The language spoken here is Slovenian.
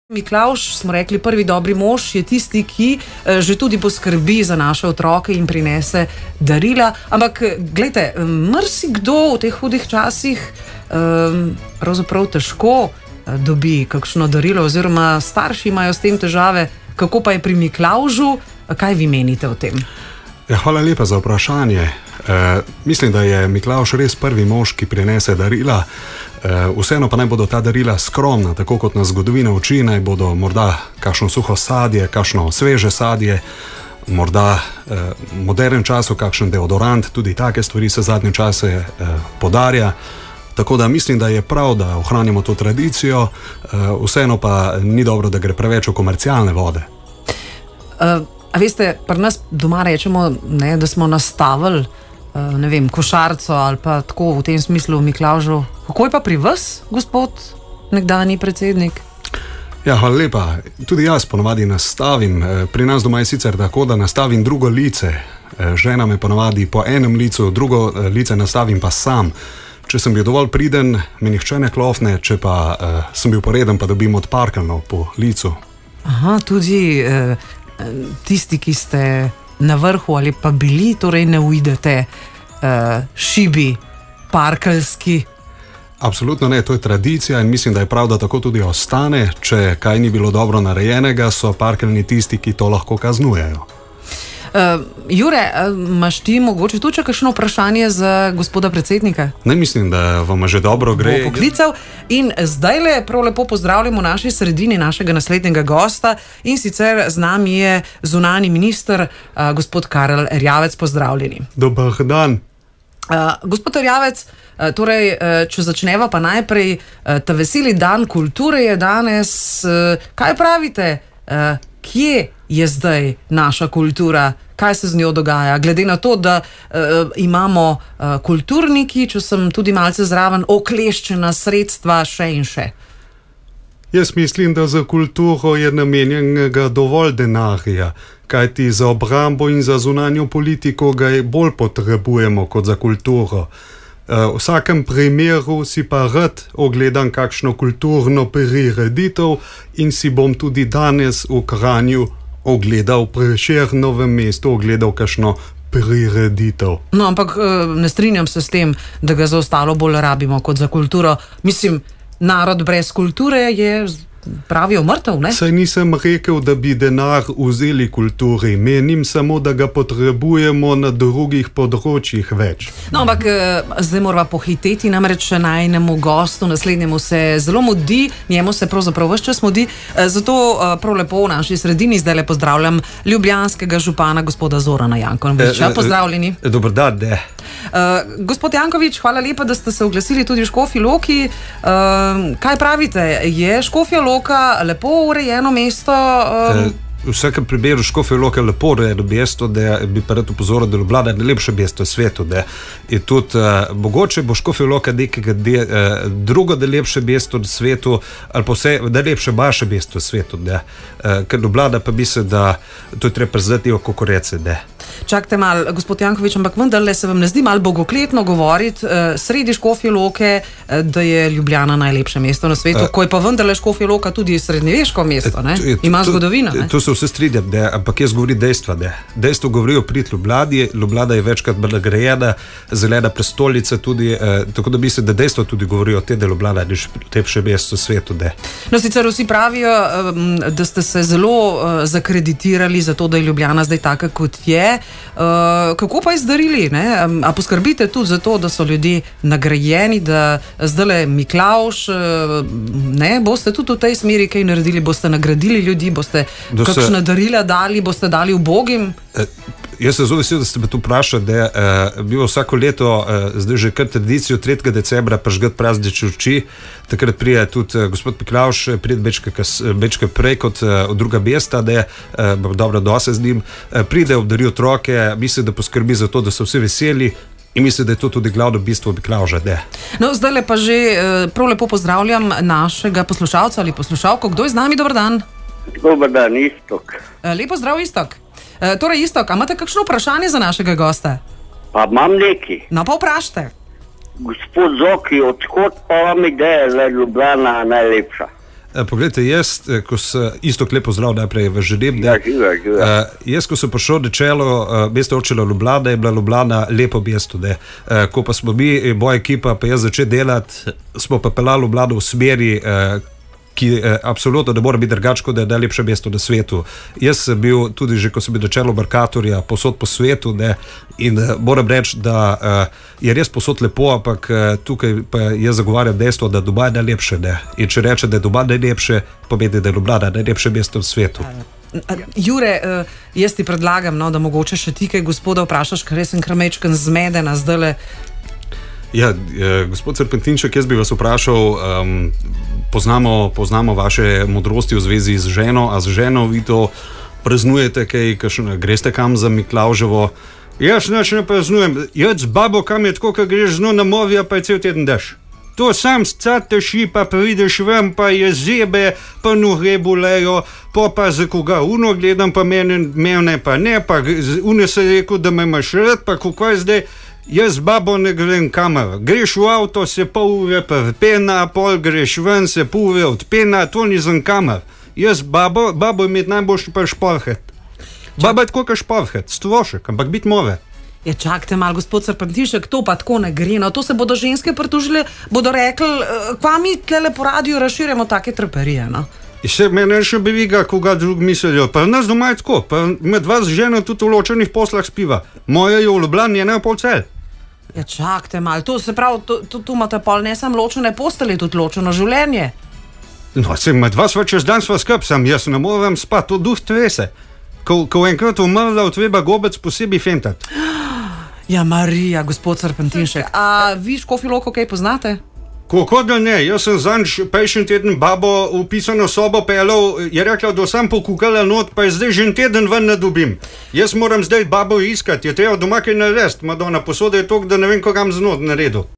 Miklavž, smo rekli, prvi dobri mož je tisti, ki že tudi poskrbi za naše otroke in prinese darila. Ampak, glejte, marsikdo v teh hudih časih pravzaprav težko dobi kakšno darilo, oziroma starši imajo s tem težave. Kako pa je pri Miklavžu? Kaj vi menite o tem? Ja, hvala lepa za vprašanje. Mislim, da je Miklavž res prvi mož, ki prinese darila. Vseeno pa naj bodo ta darila skromna, tako kot nas zgodovina uči, naj bodo morda kakšno suho sadje, kakšno sveže sadje, morda v modernem času kakšen deodorant, tudi take stvari se zadnje čase podarja. Tako da mislim, da je prav, da ohranimo to tradicijo, vseeno pa ni dobro, da gre preveč v komercialne vode. A veste, pri nas doma rečemo, ne, da smo nastavili ne vem, košarico ali pa tako v tem smislu v Miklavžu. Kako je pa pri vas, gospod nekdanji predsednik? Ja, hvala lepa. Tudi jaz ponovadi nastavim. Pri nas doma je sicer tako, da nastavim drugo lice. Žena me ponovadi po enem licu, drugo lice nastavim pa sam. Če sem bil dovolj priden, me nihče ne klofne, če pa sem bil poreden, pa dobim odparkano po licu. Aha, tudi tisti, ki ste na vrhu ali pa bili, torej ne uidete šibi, parkeljski. Absolutno ne, to je tradicija in mislim, da je prav, da tako tudi ostane. Če kaj ni bilo dobro narejenega, so parkeljni tisti, ki to lahko kaznujejo. Jure, imaš ti mogoče tu kakšno vprašanje za gospoda predsednika? Ne, mislim, da vam že dobro gre. Bo poklical in zdajle prav lepo pozdravljamo v naši sredini našega naslednjega gosta, in sicer z nami je zunanji minister, gospod Karel Erjavec. Pozdravljeni. Dober dan. Gospod Erjavec, torej, če začneva pa najprej, ta veseli dan kulture je danes. Kaj pravite, kje je zdaj naša kultura? Kaj se z njo dogaja? Glede na to, da imamo kulturniki, če sem tudi malce zraven, okleščena sredstva še in še. Jaz mislim, da za kulturo je namenjenega dovolj denarja, kajti za obrambo in za zunanjo politiko ga bolj potrebujemo kot za kulturo. V vsakem primeru si pa rad ogledam kakšno kulturno prireditev in si bom tudi danes v Kranju ogledal Prešernovem mestu, ogledal kakšno prireditev. No, ampak ne strinjam se s tem, da ga za ostalo bolj rabimo kot za kulturo. Mislim, narod brez kulture je, pravijo, mrtev, ne? Saj nisem rekel, da bi denar vzeli kulturi. Menim samo, da ga potrebujemo na drugih področjih več. No, ampak zdaj morava pohiteti, namreč najnemu gostu, naslednjemu se zelo mudi, njemu se pravzaprav ves čas mudi, zato prav lepo v naši sredini zdaj le pozdravljam ljubljanskega župana, gospoda Zorana Jankovića. Pozdravljeni. Dober dan, ne. Gospod Janković, hvala lepa, da ste se oglasili tudi v Škofji Loki. Kaj pravite, je Škofja Loka lepo urejeno mesto? V vsakem primeru Škofja Loka je lepo urejeno mesto, da bi pa rad upozoril, da Ljubljana je najlepše mesto v svetu. In tudi mogoče bo Škofja Loka nekega drugo najlepše mesto v svetu, ali pa vse najlepše manjše mesto v svetu. Ker Ljubljana pa misli, da to je treba priznati v konkurence. Čakajte malo, gospod Janković, ampak vendarle se vam ne zdi malo bogokletno govoriti sredi Škofje Loke, da je Ljubljana najlepše mesto na svetu, ko je pa vendarle Škofja Loka tudi srednjeveško mesto, ne? Ima zgodovino, ne? To se vse strinjam, ampak jaz govori dejstva, ne? Dejstvo govori o prid Ljubljani, Ljubljana je večkrat nagrajena, zelena prestolnica tudi, tako da mislim, da dejstvo tudi govori o tem, da Ljubljana je najlepše mesto v svetu, ne? No, sicer vsi pravijo, da ste se zelo zakreditirali za to, da je Ljubljana zdaj taka, kot je. Kako pa je z darili, ne? A poskrbite tudi za to, da so ljudje nagrajeni, da zdajle Miklavž, ne, boste tudi v tej smeri kaj naredili, boste nagradili ljudi, boste kakšna darila dali, boste dali ubogim? Jaz se zelo vesel, da ste me tu vprašali, da je bilo vsako leto, zdaj že kar tradicijo 3. decembra prižgati praznične luči. Takrat pride tudi gospod Miklavž, pride večkrat prej kot od druga mesta, da je dobro dose z njim. Pride, obdari otroke, misli, da poskrbi za to, da so vsi veseli. In mislim, da je to tudi glavno bistvo Miklavža. No, zdaj pa že prav lepo pozdravljam našega poslušalca ali poslušalko. Kdo je z nami? Dober dan. Dober dan, Istok. Lepo zdrav, Istok. Torej, Istok, a imate kakšno vprašanje za našega gosta? Pa imam neki. No, pa vprašajte. Gospod Zoki, odkot pa vam ideja, da je Ljubljana najlepša? Poglejte, jaz, ko sem isto lepo zdrav, najprej v želeb, da jaz, ko sem prišel do čelo mesta občine Ljubljana, je bila Ljubljana lepo mesto. Ko pa smo mi, moja ekipa, pa jaz začel delati, smo pa pelali Ljubljano v smeri, ki absolutno ne more biti drugače, kot da je najlepše mesto na svetu. Jaz sem bil tudi že, ko sem bil na čelu Mercatorja, posod po svetu, in moram reči, da je res posod lepo, ampak tukaj pa jaz zagovarjam dejstvo, da Dubaj je najlepše. In če reče, da je Dubaj najlepše, pomeni, da je Ljubljana najlepše mesto na svetu. Jure, jaz ti predlagam, da mogoče še ti kaj gospoda vprašaš, ker sem kramečken zmedena zdajle. Ja, gospod Serpentinšek, jaz bi vas vprašal, poznamo vaše modrosti v zvezi z ženo, a z ženo vi to praznujete, greste kam za Miklavževo? Jaz nič ne praznujem. Jaz z babo, kam je tako, ko greš z njo na morje, pa je cel teden daš. To sam scateš, pa prideš ven, pa je zebe, pa noge bolejo, pa za koga uno gledam, pa mene pa ne, pa uno se rekel, da me imaš rad, pa kako je zdaj. Jaz z babo ne grem kamera. Greš v avto, se pol ure pripena, pol greš ven, se pol ure odpena, to nisem kamer. Jaz babo imeti najboljši pa šporhet. Baba je tako kot šporhet, strošek, ampak biti more. Ja, čakajte malo, gospod Serpentinšek, to pa tako ne gre. To se bodo ženske pritožile, bodo rekli, kva mi tlele po radiju razširjamo take treperije, Se mene še briga, koga drug mislijo. Pa nas doma je tako, pa med vas ženo tudi v ločenih poslah spiva. Moja je v Ljubljani, njena je pol cel. Ja, čakajte malo, to se pravi, tu imate pol ne samo ločene postelje, tudi ločeno življenje. No, se med vas čez dan sva skup, sam jaz ne morem spati, to duh trese. Ko enkrat umrla, treba gobec posebej fentati. Ja, Marija, gospod Serpentinšek, a vi Škofjo Loko kaj poznate? Kako da ne, jaz sem zanj prejšnji teden babo v pisano sobo pelal, je rekla, da sem pokukala not, pa je zdaj že en teden ven ne dobim. Jaz moram zdaj babo iskati, je treba doma kaj narediti, Madonna, posode je toliko, da ne vem, ko kam z not naredil.